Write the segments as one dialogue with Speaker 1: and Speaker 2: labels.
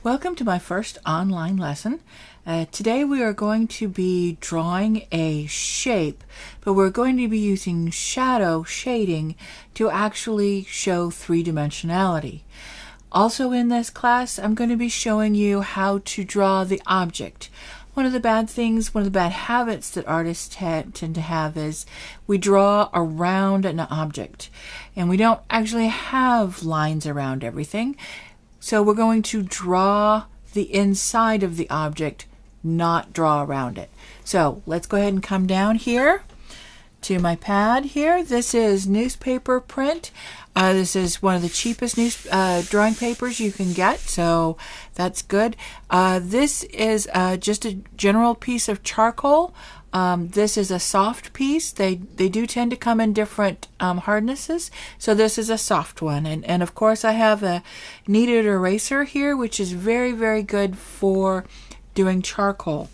Speaker 1: Welcome to my first online lesson. Today we are going to be drawing a shape, but we're going to be using shadow shading to actually show three-dimensionality. Also in this class, I'm going to be showing you how to draw the object. One of the bad habits that artists tend to have is we draw around an object, and we don't actually have lines around everything. So we're going to draw the inside of the object, not draw around it. So let's go ahead and come down here to my pad here. This is newspaper print. This is one of the cheapest drawing papers you can get, so that's good. This is just a general piece of charcoal. This is a soft piece. They do tend to come in different hardnesses, so this is a soft one. And of course I have a kneaded eraser here, which is very, very good for doing charcoal.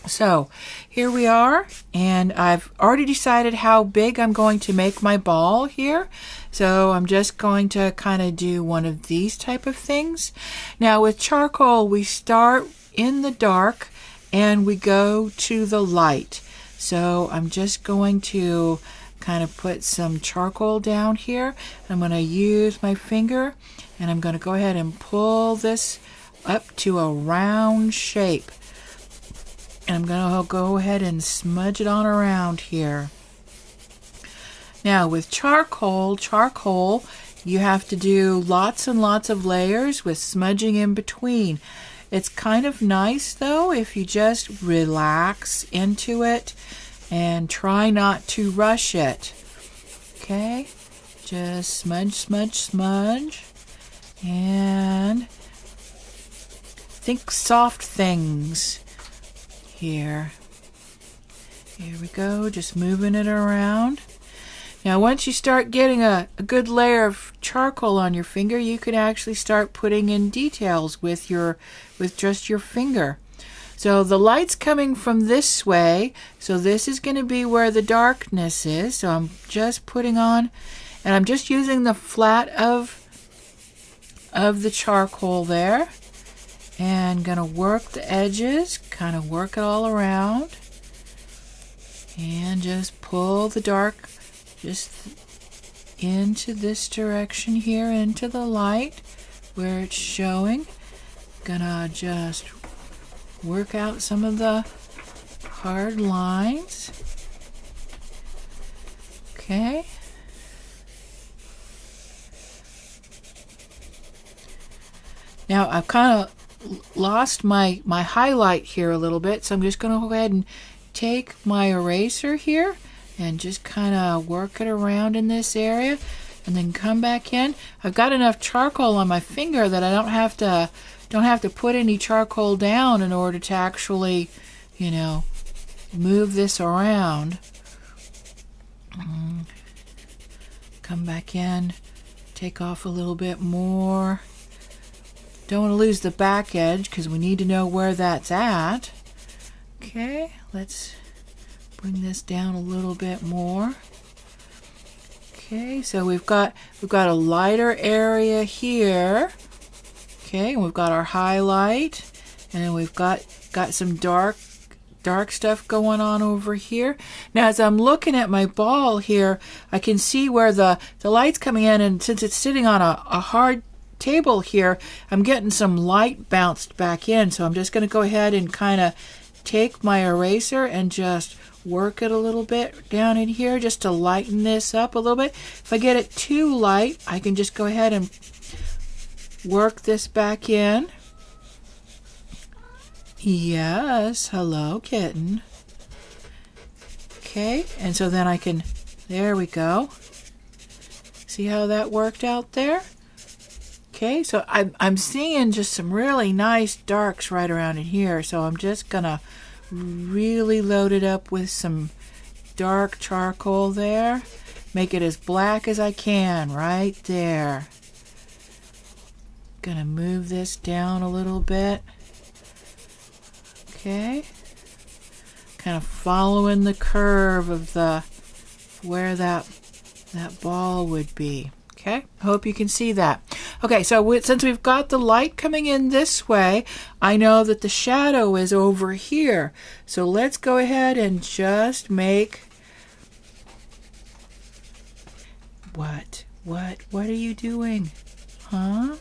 Speaker 1: So here we are, and I've already decided how big I'm going to make my ball here. So I'm just going to kind of do one of these type of things. Now with charcoal, we start in the dark and we go to the light. So I'm just going to kind of put some charcoal down here. I'm going to use my finger and I'm going to go ahead and pull this up to a round shape. And I'm going to go ahead and smudge it on around here. Now with charcoal, you have to do lots and lots of layers with smudging in between. It's kind of nice though if you just relax into it and try not to rush it. Okay, just smudge, smudge, smudge, and think soft things here. Here we go, just moving it around. Now once you start getting a good layer of charcoal on your finger, you can actually start putting in details with just your finger. So the light's coming from this way, so this is going to be where the darkness is. So I'm just putting on, and I'm just using the flat of the charcoal there, and gonna work the edges, kind of work it all around, and just pull the dark just into this direction here, into the light where it's showing. Gonna just work out some of the hard lines. Okay. Now I've kind of lost my highlight here a little bit, so I'm just going to go ahead and take my eraser here and just kind of work it around in this area and then come back in. I've got enough charcoal on my finger that I don't have to put any charcoal down in order to actually, move this around. Come back in, take off a little bit more. Don't want to lose the back edge because we need to know where that's at. Okay, let's bring this down a little bit more. Okay, so we've got a lighter area here. Okay, and we've got our highlight, and then we've got some dark stuff going on over here. Now as I'm looking at my ball here, I can see where the light's coming in, and since it's sitting on a hard table here, I'm getting some light bounced back in. So I'm just going to go ahead and kind of take my eraser and just work it a little bit down in here just to lighten this up a little bit. If I get it too light, I can just go ahead and work this back in. Yes, hello kitten. Okay, and so then I can, there we go. See how that worked out there? Okay, so I'm seeing just some really nice darks right around in here, so I'm just gonna really load it up with some dark charcoal there. Make it as black as I can right there. Gonna move this down a little bit. Okay, kind of following the curve of where that ball would be. Okay, I hope you can see that. Okay, so since we've got the light coming in this way, I know that the shadow is over here. So let's go ahead and just make... What are you doing? Huh?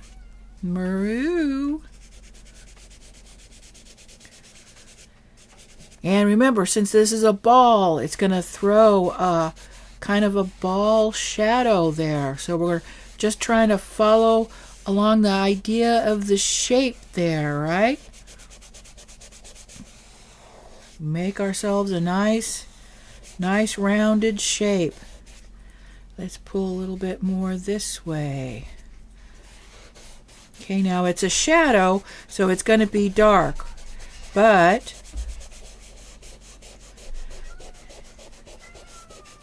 Speaker 1: Maru? And remember, since this is a ball, it's going to throw a kind of a ball shadow there. So we're just trying to follow along the idea of the shape there, right? Make ourselves a nice rounded shape. Let's pull a little bit more this way. Okay, now it's a shadow, so it's going to be dark. But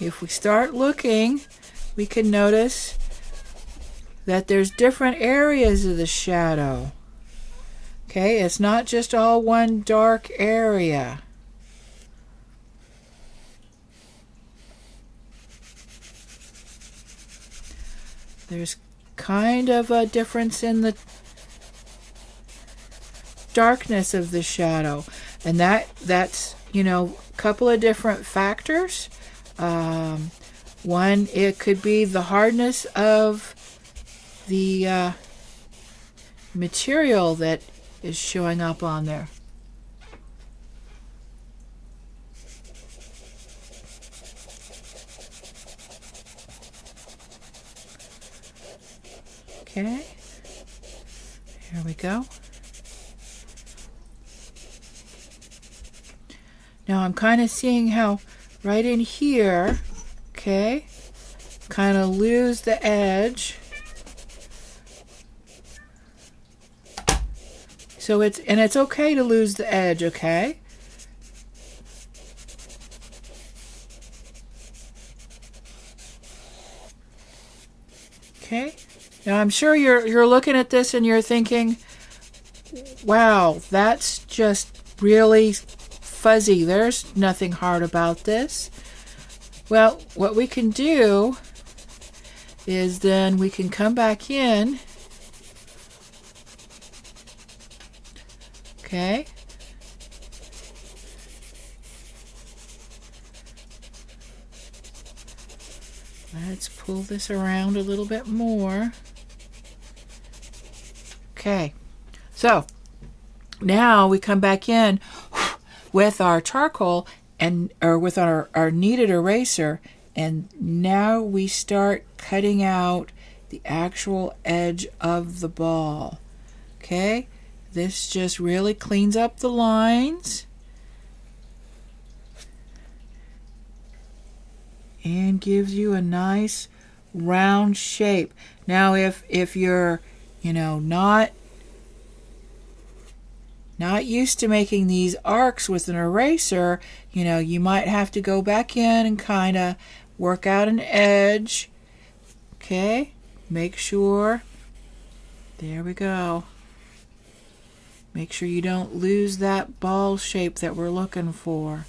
Speaker 1: if we start looking, we can notice that there's different areas of the shadow. Okay, it's not just all one dark area. There's kind of a difference in the darkness of the shadow, and that's a couple of different factors. One, it could be the hardness of the material that is showing up on there. Okay, here we go. Now I'm kind of seeing how right in here, okay, kind of lose the edge. So it's okay to lose the edge, okay? Okay. Now I'm sure you're looking at this and you're thinking, wow, that's just really fuzzy. There's nothing hard about this. Well, what we can do is then we can come back in. Okay. Let's pull this around a little bit more. Okay, so now we come back in with our charcoal or with our kneaded eraser, and now we start cutting out the actual edge of the ball. Okay, this just really cleans up the lines and gives you a nice round shape. Now if you're not used to making these arcs with an eraser, you might have to go back in and kind of work out an edge. Okay, make sure, there we go. Make sure you don't lose that ball shape that we're looking for,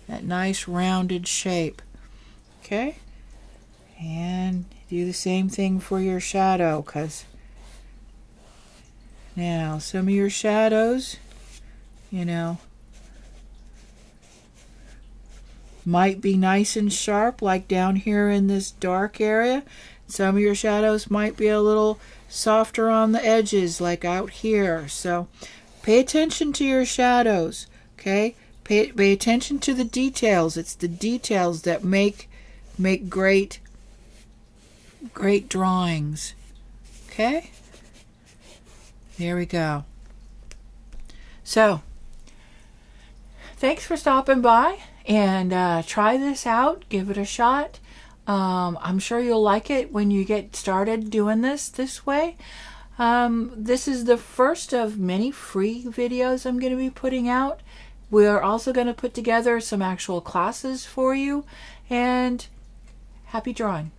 Speaker 1: that nice rounded shape. Okay, and do the same thing for your shadow, because now some of your shadows, might be nice and sharp, like down here in this dark area. Some of your shadows might be a little softer on the edges, like out here. So pay attention to your shadows, okay? Pay attention to the details. It's the details that make great drawings. Okay? There we go. So, thanks for stopping by, and try this out. Give it a shot. I'm sure you'll like it when you get started doing this way. This is the first of many free videos I'm going to be putting out. We're also going to put together some actual classes for you, and happy drawing.